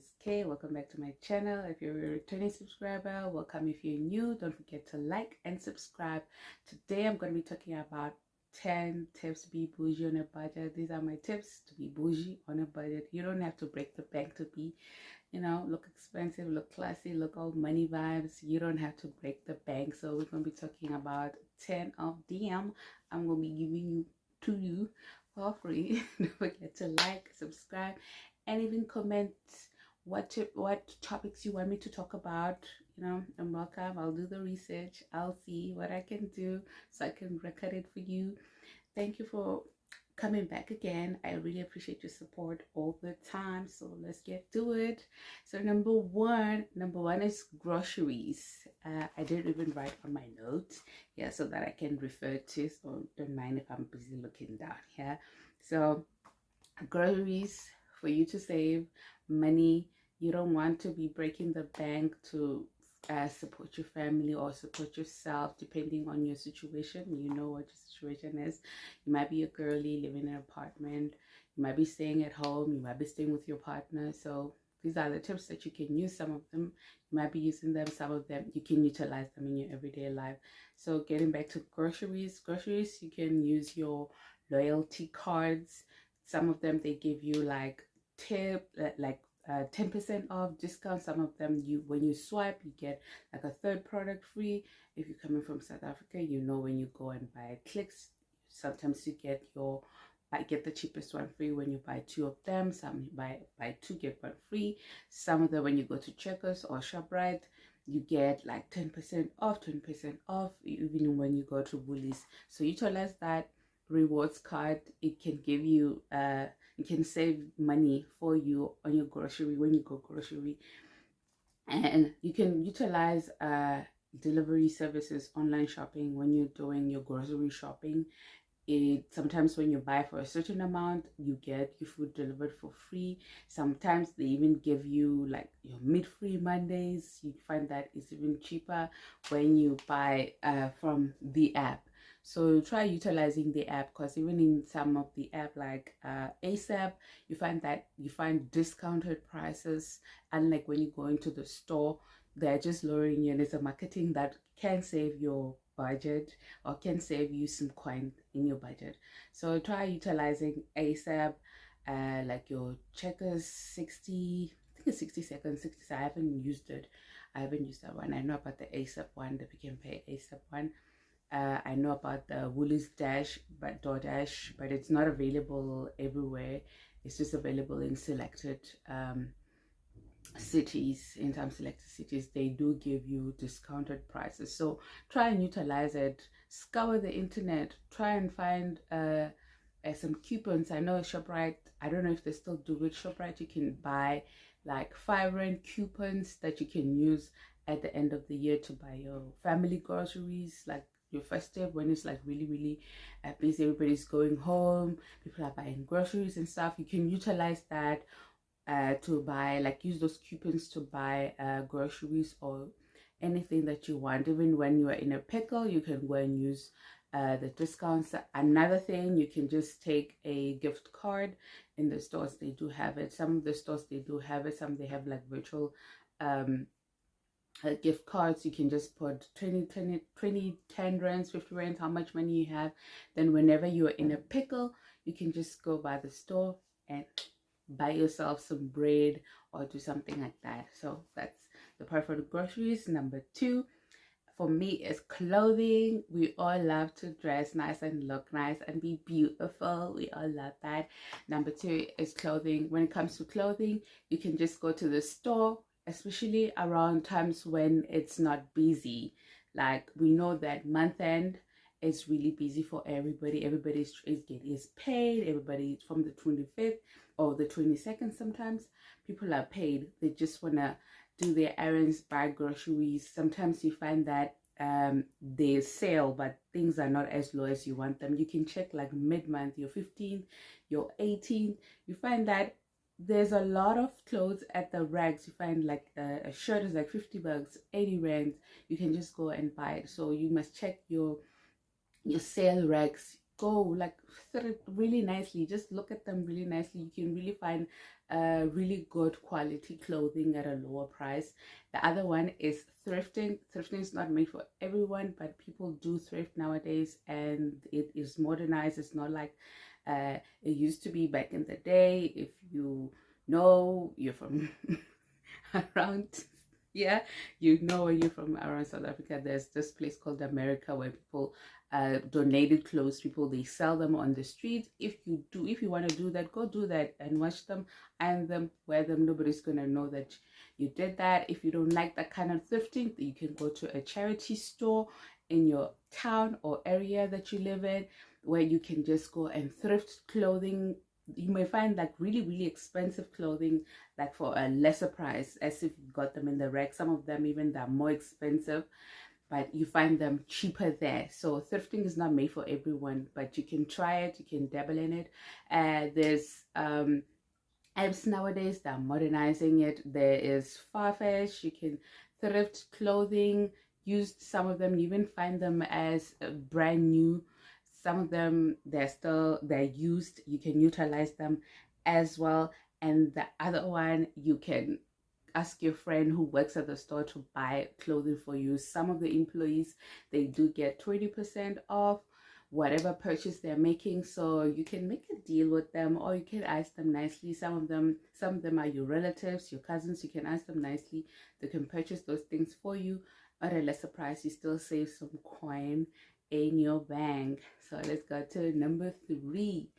is Kay. Welcome back to my channel. If you're a returning subscriber, welcome. If you're new, don't forget to like and subscribe. Today I'm going to be talking about 10 tips to be bougie on a budget. These are my tips to be bougie on a budget. You don't have to break the bank to be, look expensive, look classy, look all money vibes. You don't have to break the bank. So we're going to be talking about 10 of them. I'm going to be giving you to you for free. Don't forget to like, subscribe, and even comment what topics you want me to talk about. I'm welcome. I'll do the research. I'll see what I can do so I can record it for you. Thank you for coming back again. I really appreciate your support all the time. So let's get to it. So number one is groceries. I didn't even write on my notes, so that I can refer to. So don't mind if I'm busy looking down here. So groceries, for you to save money. You don't want to be breaking the bank to support your family or support yourself, depending on your situation. You know what your situation is. You might be a girly living in an apartment, you might be staying at home, you might be staying with your partner. So these are the tips that you can use. Some of them you might be using them, some of them you can utilize them in your everyday life. So getting back to groceries, you can use your loyalty cards. Some of them they give you like 10% off discount. Some of them, when you swipe, you get like a third product free. If you're coming from South Africa, when you go and buy clicks, sometimes you get the cheapest one free when you buy two of them. Some you buy two get one free. Some of them, when you go to Checkers or ShopRite, you get like 10% off, 20% off, even when you go to Woolies. So utilize that rewards card. It can give you it can save money for you on your grocery when you go grocery. And you can utilize delivery services, online shopping when you're doing your grocery shopping. Sometimes when you buy for a certain amount, you get your food delivered for free. Sometimes they even give you like your meat-free Mondays. You find that it's even cheaper when you buy from the app. So try utilizing the app, because even in some of the app like ASAP, you find discounted prices. Unlike when you go into the store, they're just lowering you, and it's a marketing that can save your budget or can save you some coin in your budget. So try utilizing ASAP, like your Checkers 60, I think it's 60 seconds, 60. I haven't used that one. I know about the ASAP one, the Pick and Pay ASAP one. I know about the Woolies Dash, but DoorDash, but it's not available everywhere. It's just available in selected cities. In some selected cities, they do give you discounted prices. So try and utilize it. Scour the internet. Try and find some coupons. I know ShopRite, I don't know if they still do it. ShopRite, you can buy like 5 rand coupons that you can use at the end of the year to buy your family groceries, like your festive, when it's like really busy, everybody's going home, people are buying groceries and stuff. You can utilize that to buy, like use those coupons to buy groceries or anything that you want. Even when you are in a pickle, you can go and use the discounts. Another thing, you can just take a gift card. In the stores they do have it. Some of the stores they do have it. Some they have like virtual gift cards. You can just put 10 rands, 50 rands, how much money you have. Then whenever you're in a pickle, you can just go by the store and buy yourself some bread or do something like that. So that's the part for the groceries. Number 2 for me is clothing. We all love to dress nice and look nice and be beautiful. We all love that. Number 2 is clothing. When it comes to clothing, you can just go to the store, especially around times when it's not busy. Like we know that month end is really busy for everybody. Everybody is paid. Everybody from the 25th or the 22nd, sometimes people are paid. They just want to do their errands, buy groceries. Sometimes you find that they sale, but things are not as low as you want them. You can check like mid-month, your 15th, your 18th. You find that there's a lot of clothes at the rags. You find like a shirt is like 50 bucks, 80 rands. You can just go and buy it. So you must check your sale racks. Go like really nicely, just look at them really nicely. You can really find really good quality clothing at a lower price. The other one is thrifting. Thrifting is not made for everyone, but people do thrift nowadays, and it is modernized. It's not like it used to be back in the day. If you know you're from around, yeah, you know when you're from around South Africa, there's this place called America where people donated clothes. People, they sell them on the street. If you want to do that, go do that and wash them, iron them, wear them. Nobody's gonna know that you did that. If you don't like that kind of thrifting, you can go to a charity store in your town or area that you live in, where you can just go and thrift clothing. You may find like really expensive clothing like for a lesser price, as if you got them in the rack. Some of them even they're more expensive, but you find them cheaper there. So thrifting is not made for everyone, but you can try it, you can dabble in it. There's apps nowadays that are modernizing it. There is Farfetch. You can thrift clothing, used. Some of them you even find them as brand new. Some of them they're used. You can utilize them as well. And the other one, you can ask your friend who works at the store to buy clothing for you. Some of the employees, they do get 20% off whatever purchase they're making, so you can make a deal with them, or you can ask them nicely. Some of them are your relatives, your cousins. You can ask them nicely. They can purchase those things for you at a lesser price. You still save some coin in your bank. So let's go to number 3.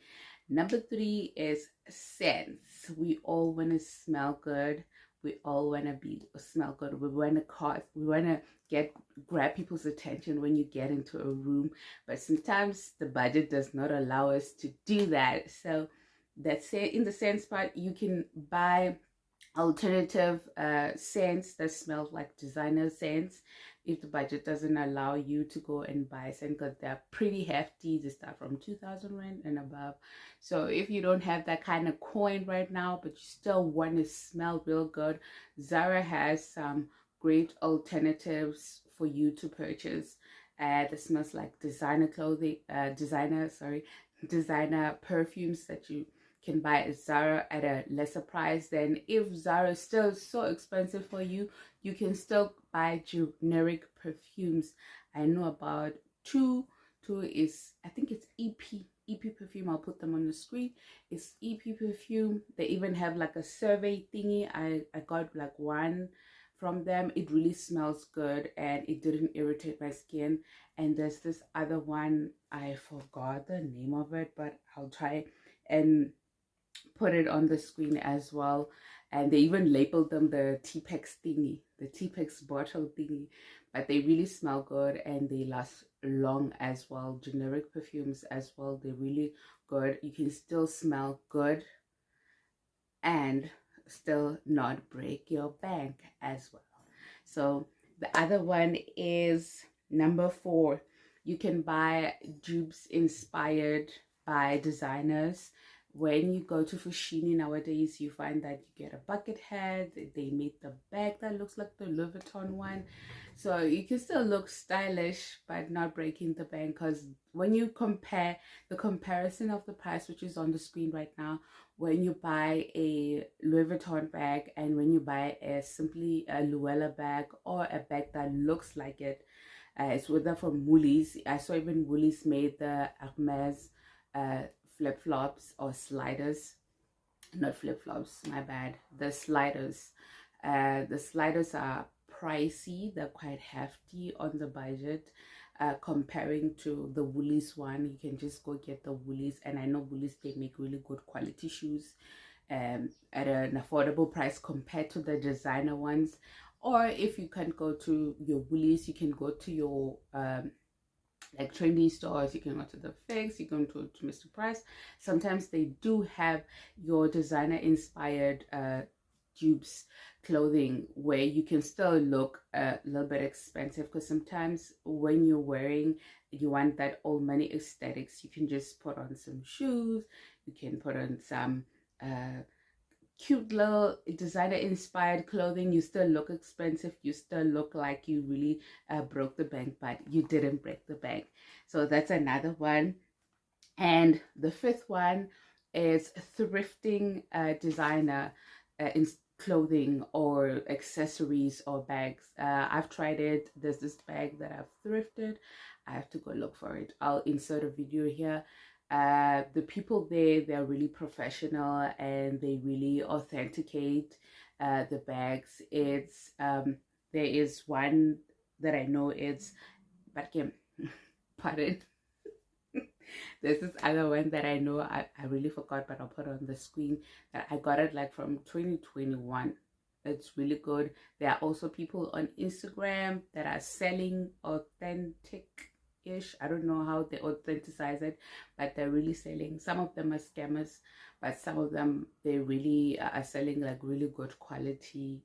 Number 3 is scents. We all want to smell good. We all want to smell good. We want to grab people's attention when you get into a room, but sometimes the budget does not allow us to do that. So that's it. In the scents part, you can buy alternative scents that smell like designer scents if the budget doesn't allow you to go and buy scent, because they're pretty hefty. They start from 2,000 rand and above. So if you don't have that kind of coin right now, but you still want to smell real good, Zara has some great alternatives for you to purchase that smells like designer clothing, designer perfumes that you can buy at Zara at a lesser price. Than if Zara is still so expensive for you, you can still buy generic perfumes. I know about two is, I think it's EP perfume. I'll put them on the screen. It's EP perfume. They even have like a survey thingy. I got like one from them. It really smells good and it didn't irritate my skin. And there's this other one, I forgot the name of it, but I'll try and put it on the screen as well. And they even labeled them the T-Pex thingy, the T-Pex bottle thingy, but they really smell good and they last long as well. Generic perfumes as well, they're really good. You can still smell good and still not break your bank as well. So the other one is number 4. You can buy dupes inspired by designers. When you go to Fushini nowadays, you find that you get a bucket hat. They made the bag that looks like the Louis Vuitton one. So you can still look stylish, but not breaking the bank. Because when you compare the comparison of the price, which is on the screen right now, when you buy a Louis Vuitton bag and when you buy simply a Luella bag or a bag that looks like it, it's whether from Woolies. I saw even Woolies made the Hermes flip-flops or sliders, not flip-flops, my bad, the sliders. The sliders are pricey. They're quite hefty on the budget, comparing to the Woolies one. You can just go get the Woolies, and I know Woolies, they make really good quality shoes at an affordable price compared to the designer ones. Or if you can't go to your Woolies, you can go to your like trendy stores. You can go to the Fix, you can go to Mr. Price. Sometimes they do have your designer inspired dupes clothing where you can still look a little bit expensive, because sometimes when you're wearing, you want that old money aesthetics. You can just put on some shoes, you can put on some cute little designer inspired clothing. You still look expensive, you still look like you really broke the bank, but you didn't break the bank. So that's another one. And the 5th one It's thrifting designer in clothing or accessories or bags. I've tried it. There's this bag that I've thrifted. I have to go look for it. I'll insert a video here. The people there, they're really professional and they really authenticate the bags. It's there is one that I know, it's, but again, pardon. There's this other one that I know, I really forgot, but I'll put on the screen, that I got it like from 2021. It's really good. There are also people on Instagram that are selling authentic-ish. I don't know how they authenticize it, but they're really selling. Some of them are scammers, but some of them, they really are selling like really good quality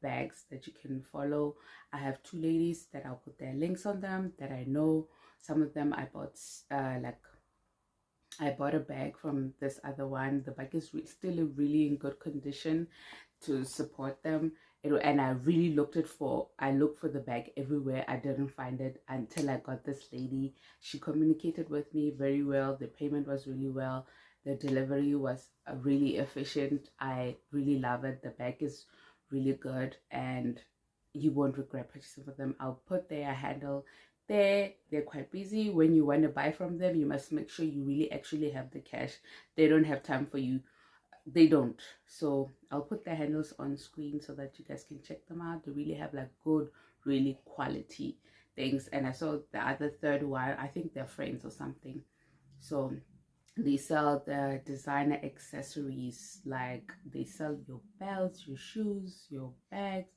bags that you can follow. I have two ladies that I'll put their links on them that I know. Some of them I bought I bought a bag from this other one. The bag is still really in good condition to support them. And I really looked for the bag everywhere. I didn't find it until I got this lady. She communicated with me very well. The payment was really well. The delivery was really efficient. I really love it. The bag is really good and you won't regret purchasing for them. I'll put their handle there. They're quite busy. When you want to buy from them, you must make sure you really actually have the cash. They don't have time for you. They don't. So I'll put their handles on screen so that you guys can check them out. They really have like good, really quality things. And I saw the other third one, I think they're friends or something. So they sell the designer accessories, like they sell your belts, your shoes, your bags.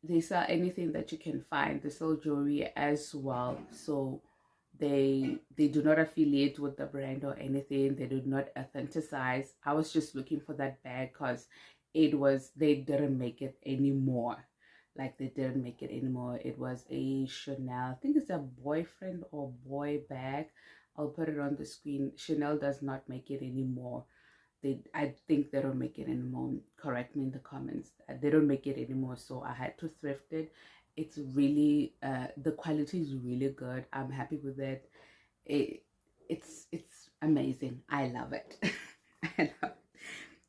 They sell anything that you can find. They sell jewelry as well. So they do not affiliate with the brand or anything. They do not authenticize. I was just looking for that bag because they didn't make it anymore. Like they didn't make it anymore. It was a Chanel, I think it's a boyfriend or boy bag. I'll put it on the screen. Chanel does not make it anymore. I think they don't make it anymore. Correct me in the comments. They don't make it anymore, so I had to thrift it. It's really the quality is really good. I'm happy with it. It's amazing. I love it. I love it.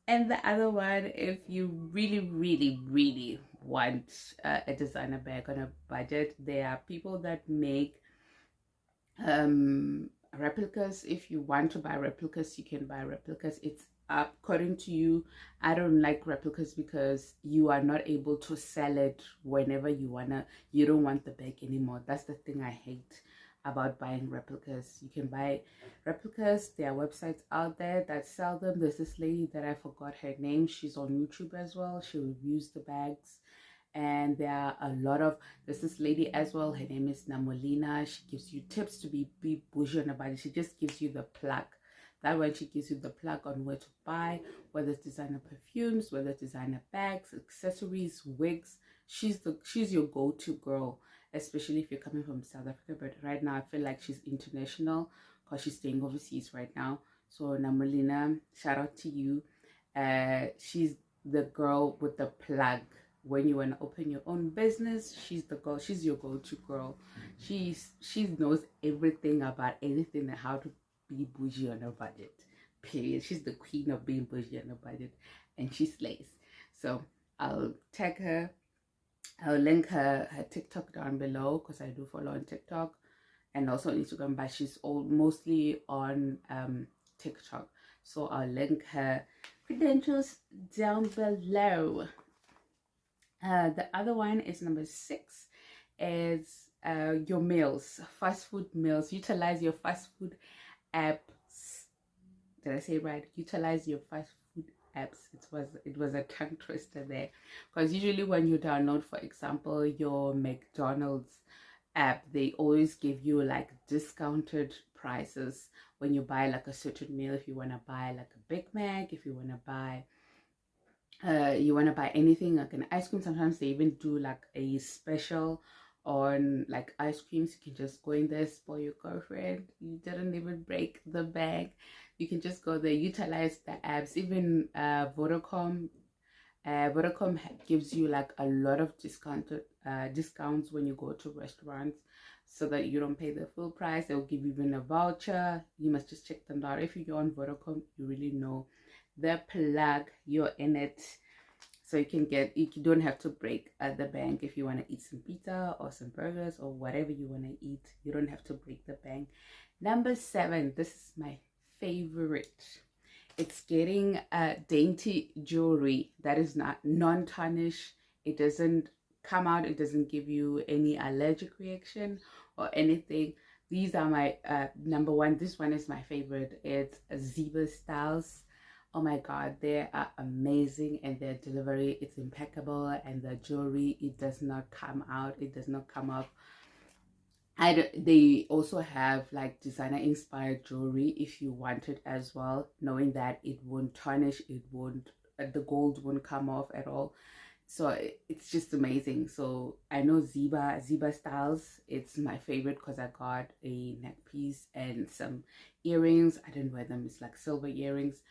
And the other one, if you really want a designer bag on a budget, there are people that make replicas. If you want to buy replicas, you can buy replicas. It's according to you. I don't like replicas because you are not able to sell it whenever you wanna. You don't want the bag anymore. That's the thing I hate about buying replicas. You can buy replicas. There are websites out there that sell them. There's this lady that I forgot her name. She's on YouTube as well. She reviews the bags. And there are a lot of, there's this lady as well, her name is Namolina. She gives you tips to be bougie on a budget. She just gives you the plug. That way she gives you the plug on where to buy, whether it's designer perfumes, whether it's designer bags, accessories, wigs. She's your go-to girl, especially if you're coming from South Africa. But right now I feel like she's international because she's staying overseas right now. So Namolina, shout out to you. She's the girl with the plug. When you want to open your own business, she's the girl. She's your go-to girl. She knows everything about anything and how to be bougie on a budget. Period. She's the queen of being bougie on a budget, and she slays. So I'll tag her. I'll link her TikTok down below because I do follow on TikTok and also on Instagram, but she's mostly on TikTok. So I'll link her credentials down below. The other one is number 6, is your meals, fast food meals. Utilize your fast food apps. Did I say it right? Utilize your fast food apps. It was a tongue twister there, because usually when you download, for example, your McDonald's app, they always give you like discounted prices when you buy like a certain meal. If you want to buy like a Big Mac, if you want to buy anything like an ice cream, sometimes they even do like a special on like ice creams. You can just go in there, spoil your girlfriend. You didn't even break the bank. You can just go there, utilize the apps. Even Vodacom Vodacom gives you like a lot of discounts when you go to restaurants, so that you don't pay the full price. They'll give you even a voucher. You must just check them out. If you're on Vodacom, you really know the plug, you're in it. So you don't have to break at the bank. If you want to eat some pizza or some burgers or whatever you want to eat, you don't have to break the bank. Number 7, this is my favorite. It's getting dainty jewelry that is not non-tarnish. It doesn't come out, it doesn't give you any allergic reaction or anything. These are my number 1. This one is my favorite. It's Zebra Styles. Oh my god, they are amazing, and their delivery, it's impeccable, and the jewelry, it does not come out, it does not come off. They also have like designer inspired jewelry if you want it as well, knowing that it won't tarnish, it won't, the gold won't come off at all. So it's just amazing. So I know Zebra Styles, it's my favorite because I got a neck piece and some earrings. I didn't wear them, it's like silver earrings.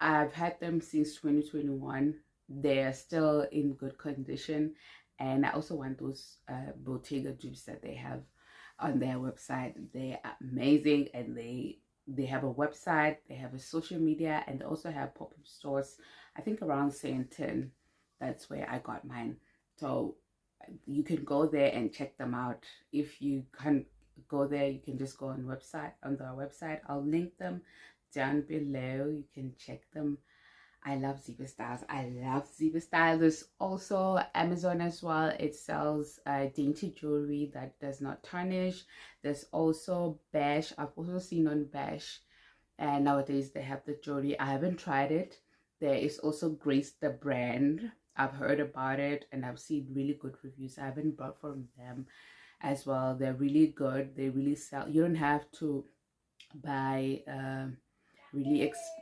I've had them since 2021. They're still in good condition, and I also want those Bottega dupes that they have on their website. They are amazing, and they have a website, they have a social media, and they also have pop-up stores, I think around Saint-Tin. That's where I got mine. So you can go there and check them out. If you can't go there, you can just go on their website. I'll link them down below. You can check them. I love Zebra Styles. I love Zebra Styles. There's also Amazon as well. It sells dainty jewelry that does not tarnish. There's also Bash. I've also seen on Bash, and nowadays they have the jewelry. I haven't tried it. There is also Grace the brand. I've heard about it and I've seen really good reviews. I haven't bought from them as well. They're really good. They really sell. You don't have to buy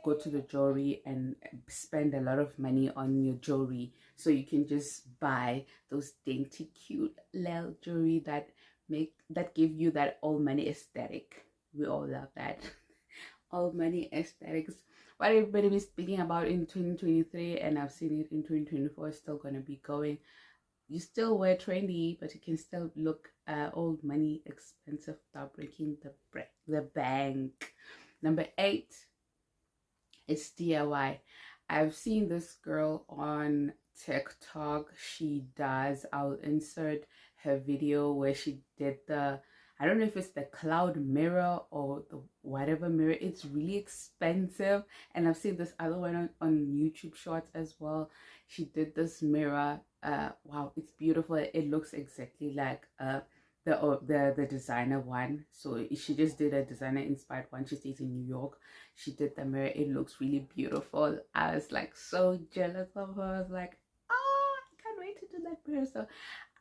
go to the jewelry and spend a lot of money on your jewelry. So you can just buy those dainty cute little jewelry that give you that old money aesthetic. We all love that. Old money aesthetics, what everybody is speaking about in 2023, and I've seen it in 2024, is still going to be going. You still wear trendy, but you can still look old money expensive without breaking the bank. Number 8 is DIY. I've seen this girl on TikTok. I'll insert her video where she did I don't know if it's the cloud mirror or the whatever mirror. It's really expensive. And I've seen this other one on YouTube Shorts as well. She did this mirror. Wow, it's beautiful. It looks exactly like the designer one. So she just did a designer inspired one. She stays in New York. She did the mirror. It looks really beautiful. I was like so jealous of her. I was like, oh, I can't wait to do that mirror. So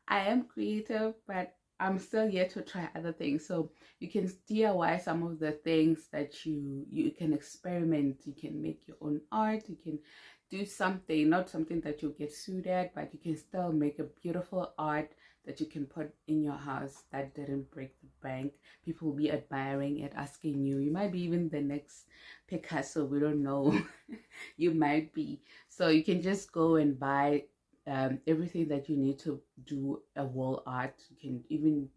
I am creative, but I'm still yet to try other things. So you can DIY some of the things that you can experiment. You can make your own art. You can do something, not something that you'll get sued at, but you can still make a beautiful art that you can put in your house that didn't break the bank. People will be admiring it, asking you. You might be even the next Picasso. We don't know. You might be. So you can just go and buy everything that you need to do a wall art. You can even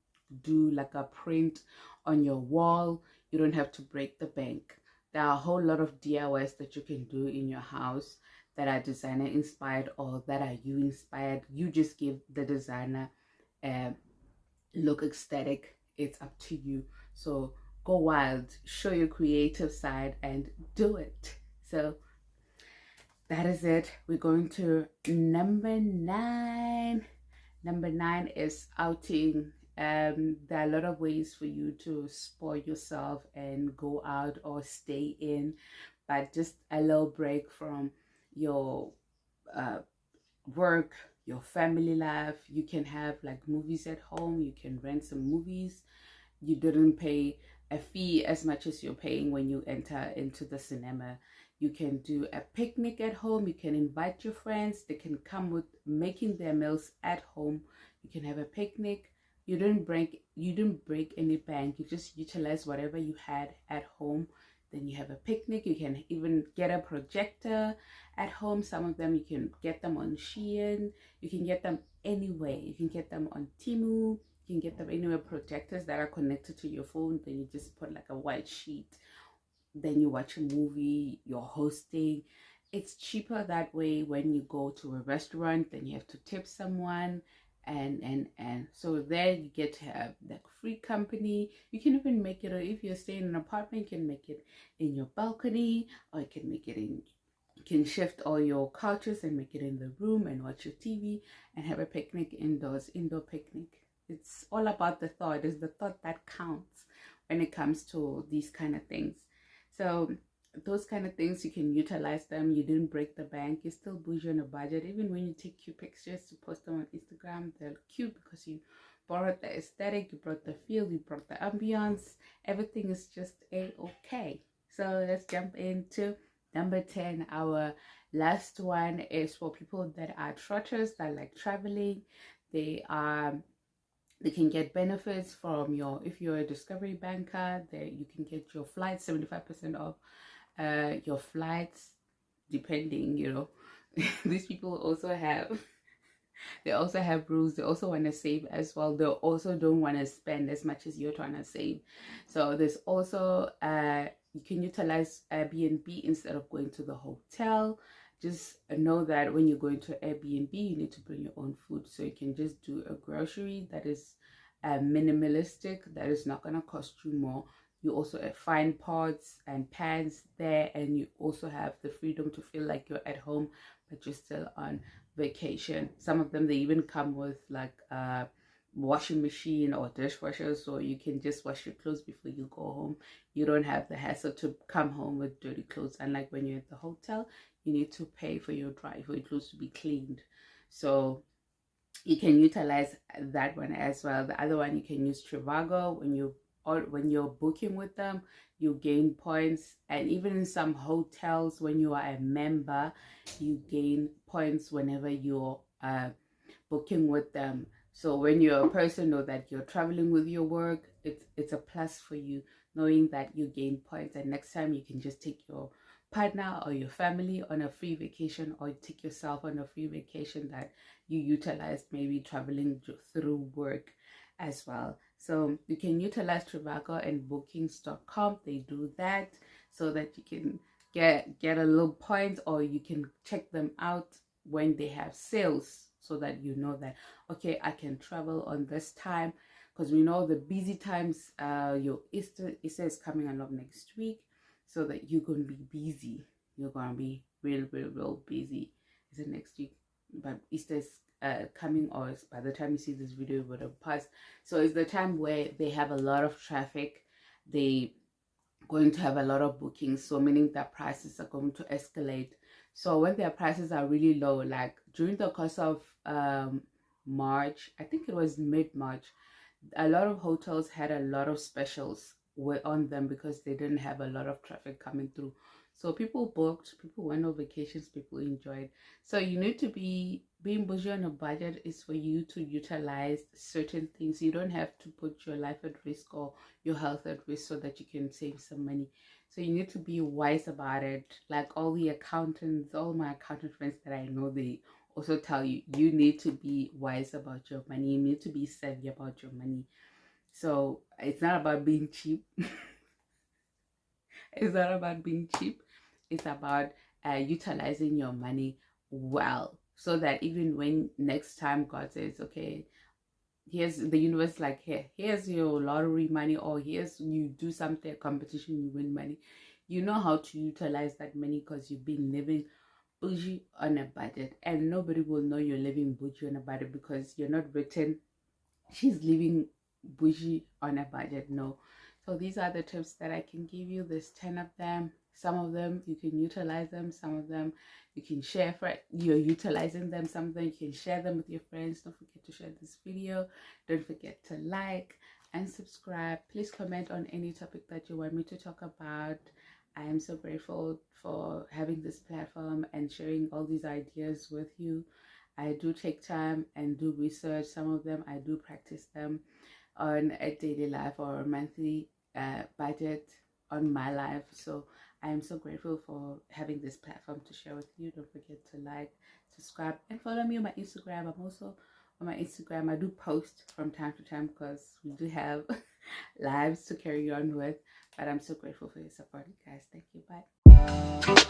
do like a print on your wall. You don't have to break the bank. There are a whole lot of DIYs that you can do in your house that are designer inspired or that are you inspired. You just give the designer look aesthetic. It's up to you. So go wild, show your creative side and do it. So that is it. We're going to number 9. Number 9 is outing. There are a lot of ways for you to spoil yourself and go out or stay in, but just a little break from your work, your family life. You can have like movies at home. You can rent some movies. You didn't pay a fee as much as you're paying when you enter into the cinema. You can do a picnic at home. You can invite your friends. They can come with making their meals at home. You can have a picnic. You didn't break any bank. You just utilize whatever you had at home. Then you have a picnic. You can even get a projector at home. Some of them you can get them on Shein. You can get them anywhere. You can get them on Temu. You can get them anywhere. Projectors that are connected to your phone. Then you just put like a white sheet. Then you watch a movie. You're hosting. It's cheaper that way. When you go to a restaurant, then you have to tip someone, and so there you get to have like free company. You can even make it, or if you're staying in an apartment, you can make it in your balcony, or you can make it in, you can shift all your couches and make it in the room and watch your TV and have a picnic indoors, indoor picnic. It's all about the thought. It's the thought that counts when it comes to these kind of things. So those kind of things, you can utilize them. You didn't break the bank. You're still bougie on a budget. Even when you take cute pictures to post them on Instagram, they're cute because you borrowed the aesthetic, you brought the feel, you brought the ambiance. Everything is just a-okay. So let's jump into number 10. Our last one is for people that are trotters, that like traveling. They can get benefits from your, if you're a Discovery banker, that you can get your flights 75% off your flights, depending, you know. These people also have, they also have rules. They also want to save as well. They also don't want to spend as much as you're trying to save. So there's also you can utilize Airbnb instead of going to the hotel. Just know that when you're going to Airbnb, you need to bring your own food. So you can just do a grocery that is minimalistic, that is not going to cost you more. You also find pots and pans there, and you also have the freedom to feel like you're at home, but you're still on vacation. Some of them, they even come with like a washing machine or dishwasher, so you can just wash your clothes before you go home. You don't have the hassle to come home with dirty clothes. Unlike when you're at the hotel, you need to pay for your clothes to be cleaned. So you can utilize that one as well. The other one, you can use Trivago. When you're booking with them, you gain points. And even in some hotels, when you are a member, you gain points whenever you're booking with them. So when you're a person, know that you're traveling with your work, it's a plus for you, knowing that you gain points. And next time you can just take your partner or your family on a free vacation, or take yourself on a free vacation that you utilized, maybe traveling through work as well. So you can utilize Trivago and bookings.com. They do that so that you can get a little points, or you can check them out when they have sales, so that you know that, okay, I can travel on this time, because we know the busy times. Your Easter is coming along next week, so that you're going to be busy. You're going to be real busy. Is it next week? But Easter is coming, or by the time you see this video, it would have passed. So it's the time where they have a lot of traffic. They going to have a lot of bookings, so meaning that prices are going to escalate. So when their prices are really low, like during the course of March, I think it was mid-March, a lot of hotels had a lot of specials on them because they didn't have a lot of traffic coming through. So people booked, people went on vacations, people enjoyed. So you need to being bougie on a budget is for you to utilize certain things. You don't have to put your life at risk or your health at risk so that you can save some money. So you need to be wise about it. Like all the accountants, all my accountant friends that I know, they also tell you, you need to be wise about your money. You need to be savvy about your money. So it's not about being cheap. It's not about being cheap. It's about utilizing your money well, so that even when next time God says, okay, here's the universe, like, here's your lottery money, or here's, you do something, a competition, you win money, you know how to utilize that money, because you've been living bougie on a budget. And nobody will know you're living bougie on a budget because you're not written, she's living bougie on a budget. No. So these are the tips that I can give you. There's 10 of them. Some of them you can utilize them, some of them you can share for you're utilizing them, some of them you can share them with your friends. Don't forget to share this video. Don't forget to like and subscribe. Please comment on any topic that you want me to talk about. I am so grateful for having this platform and sharing all these ideas with you. I do take time and do research. Some of them I do practice them on a daily life or a monthly budget on my life. So I am so grateful for having this platform to share with you. Don't forget to like, subscribe, and follow me on my Instagram. I'm also on my Instagram. I do post from time to time because we do have lives to carry on with. But I'm so grateful for your support, guys. Thank you. Bye.